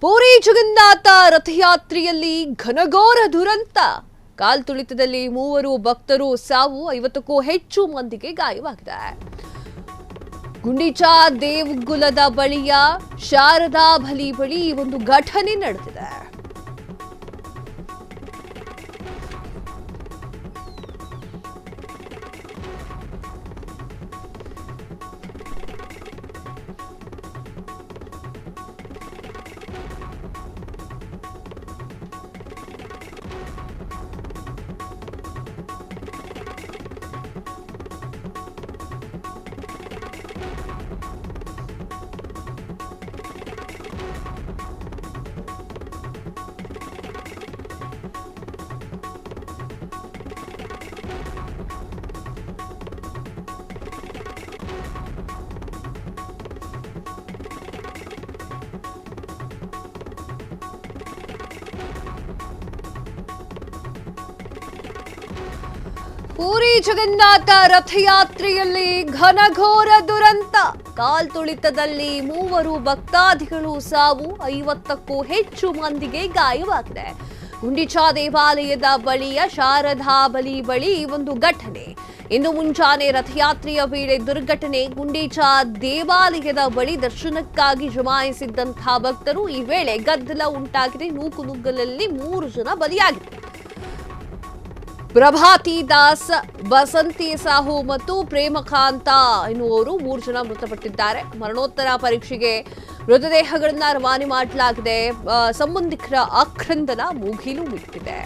ಪೂರಿ ಜಗನ್ನಾಥ ರಥಯಾತ್ರೆಯಲ್ಲಿ ಘನಘೋರ ದುರಂತ. ಕಾಲ್ತುಳಿತದಲ್ಲಿ 3 ಭಕ್ತರು ಸಾವು, 50ಕ್ಕೂ ಹೆಚ್ಚು ಮಂದಿಗೆ ಗಾಯವಾಗಿದೆ. ಗುಂಡಿಚಾ ದೇವಗುಲದ ಬಳಿಯ ಶಾರದಾ ಬಳಿ ಒಂದು ಘಟನೆ ನಡೆದಿದೆ. ಪೂರಿ ಜಗನ್ನಾಥ ರಥಯಾತ್ರೆಯಲ್ಲಿ ಘನಘೋರ ದುರಂತ. ಕಾಲ್ತುಳಿತದಲ್ಲಿ 3 ಭಕ್ತಾದಿಗಳು ಸಾವು, 50ಕ್ಕೂ ಹೆಚ್ಚು ಮಂದಿಗೆ ಗಾಯವಾಗಿದೆ. ಗುಂಡಿಚಾ ದೇವಾಲಯದ ಬಳಿಯ ಶಾರದಾ ಬಳಿ ಒಂದು ಘಟನೆ. ಇಂದು ಮುಂಜಾನೆ ರಥಯಾತ್ರೆಯ ವೇಳೆ ದುರ್ಘಟನೆ. ಗುಂಡಿಚಾ ದೇವಾಲಯದ ಬಳಿ ದರ್ಶನಕ್ಕಾಗಿ ಜಮಾಯಿಸಿದ್ದಂತಹ ಭಕ್ತರು ಈ ವೇಳೆ ಗದ್ದಲ ಉಂಟಾಗಿದೆ. ನೂಕುನುಗ್ಗಲಲ್ಲಿ 3 ಜನ ಬಲಿಯಾಗಿದ್ದಾರೆ. ಪ್ರಭಾತಿ ದಾಸ್, ಬಸಂತಿ ಸಾಹು ಮತ್ತು ಪ್ರೇಮಕಾಂತ ಎನ್ನುವರು 3 ಜನ ಮೃತಪಟ್ಟಿದ್ದಾರೆ. ಮರಣೋತ್ತರ ಪರೀಕ್ಷೆಗೆ ಮೃತದೇಹಗಳನ್ನ ರವಾನೆ ಮಾಡಲಾಗಿದೆ. ಸಂಬಂಧಿಕರ ಆಕ್ರಂದನ ಮುಗಿಲು ಬಿಟ್ಟಿದೆ.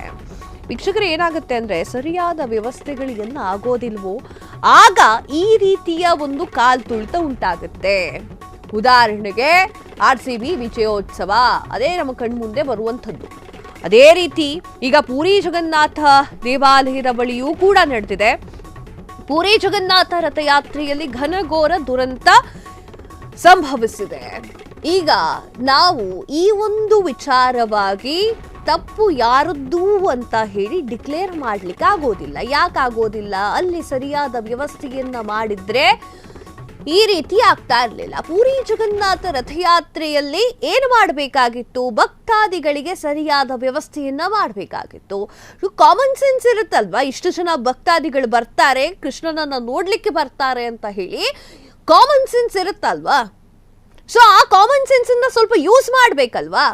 ವೀಕ್ಷಕರು, ಏನಾಗುತ್ತೆ ಅಂದ್ರೆ, ಸರಿಯಾದ ವ್ಯವಸ್ಥೆಗಳು ಆಗೋದಿಲ್ವೋ ಆಗ ಈ ರೀತಿಯ ಒಂದು ಕಾಲ್ತುಳಿತ ಉಂಟಾಗುತ್ತೆ. ಉದಾಹರಣೆಗೆ RCB ವಿಜಯೋತ್ಸವ, ಅದೇ ನಮ್ಮ ಕಣ್ಮುಂದೆ ಬರುವಂಥದ್ದು. ಅದೇ ರೀತಿ ಈಗ ಪೂರಿ ಜಗನ್ನಾಥ ದೇವಾಲಯದ ಬಳಿಯೂ ಕೂಡ ನಡೆದಿದೆ. ಪೂರಿ ಜಗನ್ನಾಥ ರಥಯಾತ್ರೆಯಲ್ಲಿ ಘನಘೋರ ದುರಂತ ಸಂಭವಿಸಿದೆ. ಈಗ ನಾವು ಈ ಒಂದು ವಿಚಾರವಾಗಿ ತಪ್ಪು ಯಾರದ್ದೂ ಅಂತ ಹೇಳಿ ಡಿಕ್ಲೇರ್ ಮಾಡ್ಲಿಕ್ಕೆ ಆಗೋದಿಲ್ಲ. ಯಾಕಾಗೋದಿಲ್ಲ? ಅಲ್ಲಿ ಸರಿಯಾದ ವ್ಯವಸ್ಥೆಯನ್ನ ಮಾಡಿದ್ರೆ ಈ ರೀತಿ ಆಗ್ತಾ ಇರಲಿಲ್ಲ. ಪೂರಿ ಜಗನ್ನಾಥ ರಥಯಾತ್ರೆಯಲ್ಲಿ ಏನು ಮಾಡಬೇಕಾಗಿತ್ತು? ಭಕ್ತಾದಿಗಳಿಗೆ ಸರಿಯಾದ ವ್ಯವಸ್ಥೆಯನ್ನ ಮಾಡಬೇಕಾಗಿತ್ತು. ಕಾಮನ್ ಸೆನ್ಸ್ ಇರುತ್ತಲ್ವಾ, ಇಷ್ಟು ಜನ ಭಕ್ತಾದಿಗಳು ಬರ್ತಾರೆ, ಕೃಷ್ಣನನ್ನ ನೋಡ್ಲಿಕ್ಕೆ ಬರ್ತಾರೆ ಅಂತ ಹೇಳಿ ಕಾಮನ್ ಸೆನ್ಸ್ ಇರುತ್ತಲ್ವಾ. ಸೊ ಆ ಕಾಮನ್ ಸೆನ್ಸ್ ಅನ್ನ ಸ್ವಲ್ಪ ಯೂಸ್ ಮಾಡ್ಬೇಕಲ್ವಾ.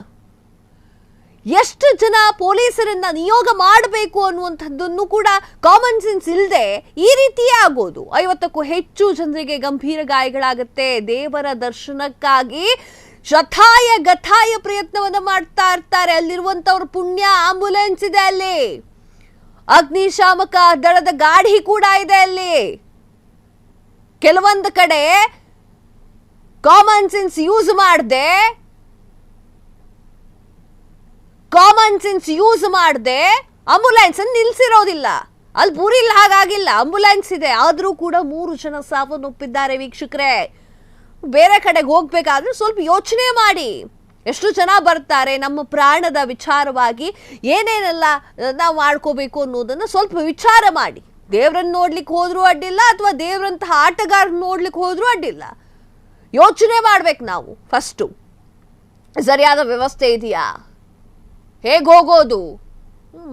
ಎಷ್ಟು ಜನ ಪೊಲೀಸರನ್ನ ನಿಯೋಗ ಮಾಡಬೇಕು ಅನ್ನುವಂಥದ್ದನ್ನು ಕೂಡ ಕಾಮನ್ ಸೆನ್ಸ್ ಇಲ್ಲದೆ ಈ ರೀತಿಯೇ ಆಗೋದು. 50ಕ್ಕೂ ಹೆಚ್ಚು ಜನರಿಗೆ ಗಂಭೀರ ಗಾಯಗಳಾಗುತ್ತೆ. ದೇವರ ದರ್ಶನಕ್ಕಾಗಿ ಶತಾಯ ಗತಾಯ ಪ್ರಯತ್ನವನ್ನ ಮಾಡ್ತಾ ಇರ್ತಾರೆ. ಅಲ್ಲಿರುವಂತವ್ರ ಪುಣ್ಯ ಆಂಬುಲೆನ್ಸ್ ಇದೆ, ಅಲ್ಲಿ ಅಗ್ನಿಶಾಮಕ ದಳದ ಗಾಡಿ ಕೂಡ ಇದೆ. ಅಲ್ಲಿ ಕೆಲವೊಂದು ಕಡೆ ಕಾಮನ್ ಸೆನ್ಸ್ ಯೂಸ್ ಮಾಡದೆ ಆಂಬುಲೆನ್ಸ್ ನಿಲ್ಸಿರೋದಿಲ್ಲ. ಅಲ್ಲಿ ಪೂರಿಲ್ ಹಾಗಾಗಿಲ್ಲ, ಆಂಬುಲೆನ್ಸ್ ಇದೆ, ಆದ್ರೂ ಕೂಡ 3 ಜನ ಸಾವನ್ನಪ್ಪಿದ್ದಾರೆ. ವೀಕ್ಷಕರೇ, ಬೇರೆ ಕಡೆಗೆ ಹೋಗ್ಬೇಕಾದ್ರೆ ಸ್ವಲ್ಪ ಯೋಚನೆ ಮಾಡಿ. ಎಷ್ಟು ಜನ ಬರ್ತಾರೆ, ನಮ್ಮ ಪ್ರಾಣದ ವಿಚಾರವಾಗಿ ಏನೇನೆಲ್ಲ ನಾವು ಮಾಡ್ಕೋಬೇಕು ಅನ್ನೋದನ್ನ ಸ್ವಲ್ಪ ವಿಚಾರ ಮಾಡಿ. ದೇವ್ರನ್ನ ನೋಡ್ಲಿಕ್ಕೆ ಹೋದ್ರೂ ಅಡ್ಡಿಲ್ಲ, ಅಥವಾ ದೇವ್ರಂತಹ ಆಟಗಾರ ನೋಡ್ಲಿಕ್ಕೆ ಹೋದ್ರೂ ಅಡ್ಡಿಲ್ಲ. ಯೋಚನೆ ಮಾಡ್ಬೇಕು ನಾವು. ಫಸ್ಟು ಸರಿಯಾದ ವ್ಯವಸ್ಥೆ ಇದೆಯಾ, ಹೇಗೆ ಹೋಗೋದು?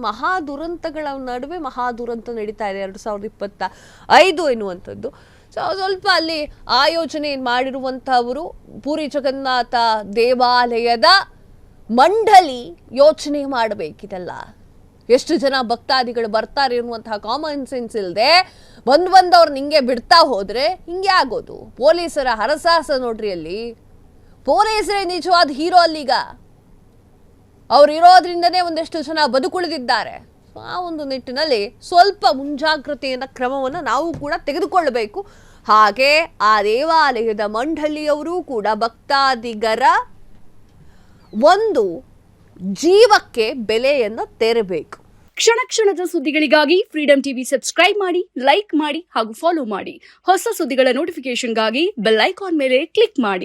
ಮಹಾ ದುರಂತಗಳ ನಡುವೆ ಮಹಾ ದುರಂತ ನಡೀತಾ ಇದೆ 2025 ಎನ್ನುವಂಥದ್ದು. ಸ್ವಲ್ಪ ಅಲ್ಲಿ ಆಯೋಜನೆ ಮಾಡಿರುವಂಥವರು ಪೂರಿ ಜಗನ್ನಾಥ ದೇವಾಲಯದ ಮಂಡಳಿ ಯೋಚನೆ ಮಾಡಬೇಕಿದೆಲ್ಲ. ಎಷ್ಟು ಜನ ಭಕ್ತಾದಿಗಳು ಬರ್ತಾರೆ ಅನ್ನುವಂತಹ ಕಾಮನ್ ಸೆನ್ಸ್ ಇಲ್ಲದೆ ಬಂದವ್ರನ್ನ ಹಿಂಗೆ ಬಿಡ್ತಾ ಹೋದ್ರೆ ಹಿಂಗೆ ಆಗೋದು. ಪೊಲೀಸರ ಹರಸಾಹಸ ನೋಡ್ರಿ, ಅಲ್ಲಿ ಪೊಲೀಸರೇ ನಿಜವಾದ ಹೀರೋ. ಅಲ್ಲೀಗ ಅವ್ರು ಇರೋದ್ರಿಂದನೇ ಒಂದಷ್ಟು ಜನ ಬದುಕುಳಿದಿದ್ದಾರೆ. ಆ ಒಂದು ನಿಟ್ಟಿನಲ್ಲಿ ಸ್ವಲ್ಪ ಮುಂಜಾಗ್ರತೆಯ ಕ್ರಮವನ್ನು ನಾವು ಕೂಡ ತೆಗೆದುಕೊಳ್ಳಬೇಕು. ಹಾಗೆ ಆ ದೇವಾಲಯದ ಮಂಡಳಿಯವರು ಕೂಡ ಭಕ್ತಾದಿಗರ ಒಂದು ಜೀವಕ್ಕೆ ಬೆಲೆಯನ್ನು ತೆರಬೇಕು. ಕ್ಷಣ ಕ್ಷಣದ ಸುದ್ದಿಗಳಿಗಾಗಿ ಫ್ರೀಡಂ ಟಿವಿ ಸಬ್ಸ್ಕ್ರೈಬ್ ಮಾಡಿ, ಲೈಕ್ ಮಾಡಿ ಹಾಗೂ ಫಾಲೋ ಮಾಡಿ. ಹೊಸ ಸುದ್ದಿಗಳ ನೋಟಿಫಿಕೇಶನ್ಗಾಗಿ ಬೆಲ್ ಐಕಾನ್ ಮೇಲೆ ಕ್ಲಿಕ್ ಮಾಡಿ.